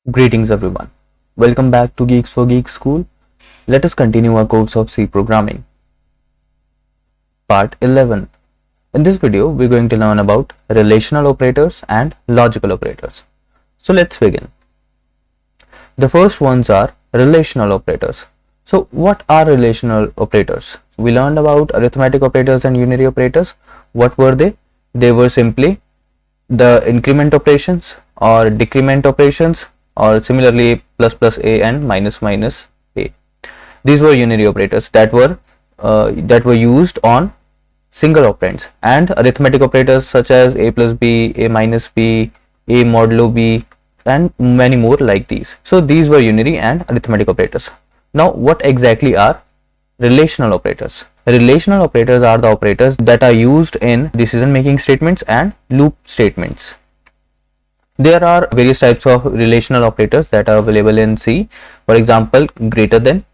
Greetings everyone. Welcome back to Geeks for Geek School. Let us continue our course of C programming. Part 11. In this video, we're going to learn about relational operators and logical operators. So let's begin. The first ones are relational operators. So what are relational operators? We learned about arithmetic operators and unary operators. What were they? They were simply the increment operations or decrement operations, or similarly plus plus a and minus minus a. These were unary operators that were used on single operands, and arithmetic operators such as a plus b, a minus b, a modulo b, and many more like these. So these were unary and arithmetic operators. Now what exactly are relational operators? Relational operators are the operators that are used in decision making statements and loop statements. There are various types of relational operators that are available in C. For example, greater than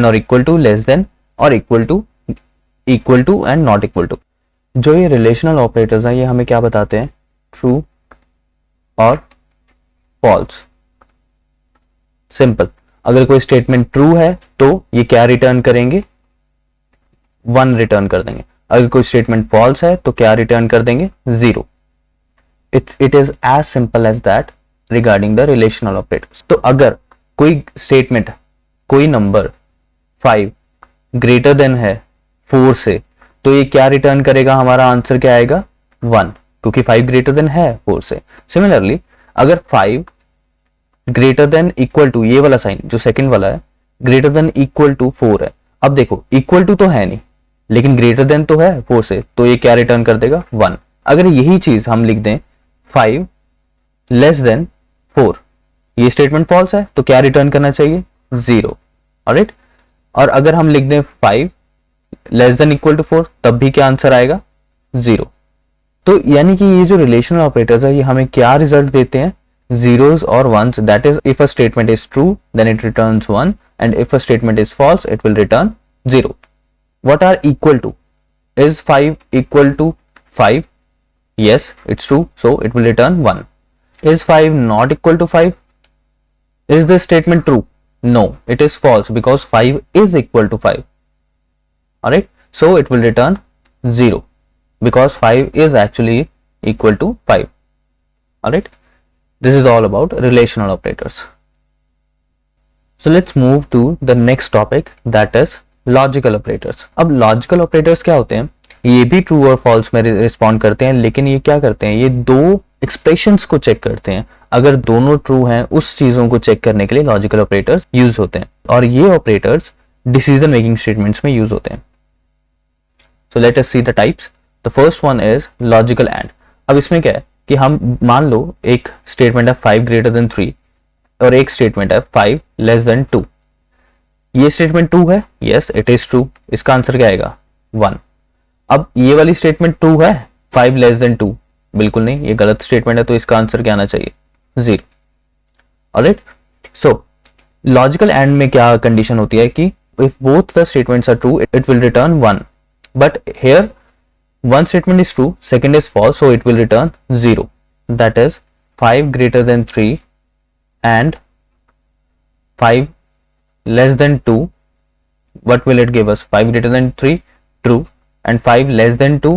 or equal to, less than or equal to and not equal to. जो ये relational operators हैं, ये हमें क्या बताते हैं? True और false. Simple. अगर कोई स्टेटमेंट ट्रू है तो ये क्या रिटर्न करेंगे? 1 रिटर्न कर देंगे. अगर कोई स्टेटमेंट फॉल्स है तो क्या रिटर्न कर देंगे? 0. It is as simple as that regarding the relational operators. तो अगर कोई स्टेटमेंट, कोई नंबर 5 ग्रेटर देन है 4 से, तो ये क्या रिटर्न करेगा? हमारा आंसर क्या आएगा? 1, क्योंकि 5 ग्रेटर देन है 4 से. सिमिलरली अगर 5 ग्रेटर देन इक्वल टू, ये वाला साइन जो सेकंड वाला है, ग्रेटर देन इक्वल टू 4 है. अब देखो इक्वल टू तो है नहीं, लेकिन ग्रेटर देन तो है 4 से, तो ये क्या रिटर्न कर देगा? 1. अगर यही चीज हम लिख दें 5 लेस देन 4, ये स्टेटमेंट फॉल्स है, तो क्या रिटर्न करना चाहिए? 0. ऑलराइट. और अगर हम लिख दें 5 लेस देन इक्वल टू 4, तब भी क्या आंसर आएगा? 0. तो यानी कि ये जो रिलेशनल ऑपरेटर्स है, ये हमें क्या रिजल्ट देते हैं? zeros or ones. That is, if a statement is true then it returns 1, and if a statement is false it will return 0. What are equal to? Is 5 equal to 5? Yes, it's true, so it will return 1. Is 5 not equal to 5? Is this statement true? No, it is false, because 5 is equal to 5. Alright, so it will return 0, because 5 is actually equal to 5. Alright, this is all about relational operators. So let's move to the next topic, that is logical operators. अब logical operators क्या होते हैं? ये भी true और false में respond करते हैं, लेकिन ये क्या करते हैं? ये दो एक्सप्रेशंस को चेक करते हैं. अगर दोनों ट्रू हैं, उस चीजों को चेक करने के लिए लॉजिकल ऑपरेटर्स यूज होते हैं, और ये ऑपरेटर्स डिसीजन मेकिंग स्टेटमेंट्स में यूज होते हैं. So let us see the types. The first one is logical and. अब इसमें क्या है कि हम मान लो एक स्टेटमेंट है 5 ग्रेटर देन 3 और एक स्टेटमेंट है 5 लेस देन 2. ये स्टेटमेंट ट्रू है, यस इट इज ट्रू, इसका आंसर क्या आएगा? 1. अब ये वाली स्टेटमेंट ट्रू है 5 लेस देन 2, बिल्कुल नहीं, ये गलत स्टेटमेंट है, तो इसका आंसर क्या आना चाहिए? 0. ऑलराइट. सो लॉजिकल एंड में क्या कंडीशन होती है कि if both the statements are true it will return 1, but here one statement is true, second is false, so it will return 0. That is 5 greater than 3 and 5 less than 2. What will it give us? 5 greater than 3 true, and 5 less than 2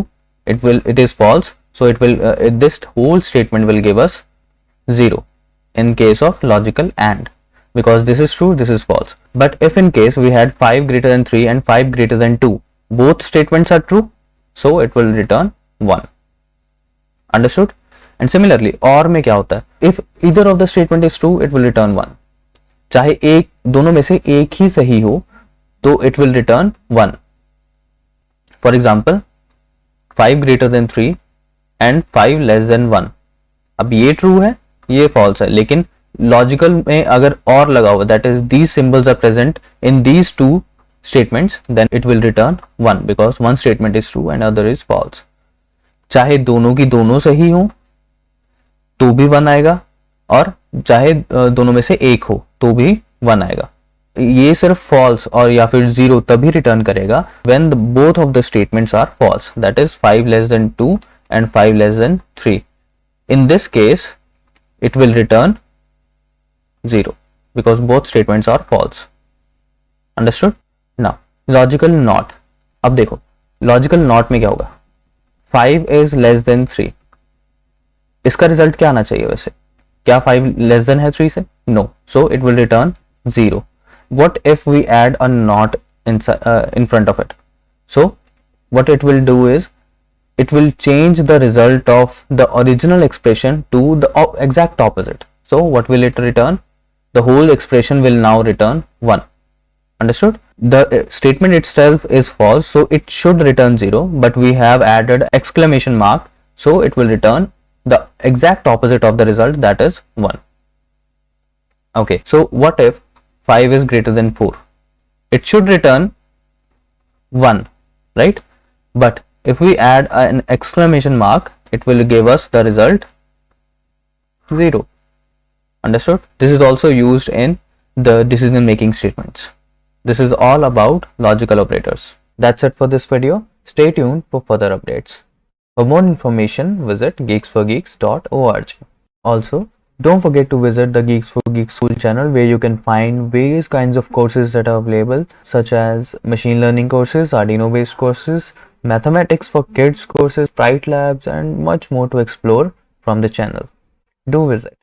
it is false, so it will this whole statement will give us 0 in case of logical AND, because this is true, this is false. But if in case we had 5 greater than 3 and 5 greater than 2, both statements are true, so it will return 1. Understood? And similarly OR में क्या होता है? If either of the statement is true it will return 1. चाहे एक दोनों में से एक ही सही हो तो it will return 1. For example 5 greater than 3 and 5 less than 1. अब ये true है, ये false है, लेकिन लॉजिकल में अगर OR लगा हुआ, that is these symbols are present in these two statements, then it will return 1, because one statement is true and other is false. चाहे दोनों की दोनों सही हो तो भी 1 आएगा, और चाहे दोनों में से एक हो तो भी 1 आएगा. ये सिर्फ false और या फिर 0 तभी रिटर्न करेगा when both of the statements are false, that is 5 less than 2 and 5 less than 3. In this case it will return 0 because both statements are false. Understood? Now logical not. अब देखो logical not में क्या होगा, 5 is less than 3, इसका result क्या आना चाहिए वैसे, क्या 5 लेस देन है 3 से? No, so it will return 0. What if we add a not in front of it? So what it will do is it will change the result of the original expression to the exact opposite. So what will it return? The whole expression will now return 1. Understood? The statement itself is false, so it should return 0, but we have added exclamation mark, so it will return the exact opposite of the result, that is 1. Okay, so what if 5 is greater than 4? It should return 1, right? But if we add an exclamation mark, it will give us the result 0. Understood? This is also used in the decision making statements. This is all about logical operators. That's it for this video. Stay tuned for further updates. For more information, visit geeksforgeeks.org. Also, don't forget to visit the Geeks for Geeks school channel, where you can find various kinds of courses that are available, such as machine learning courses, Arduino based courses, mathematics for kids courses, Sprite labs, and much more to explore from the channel. Do visit.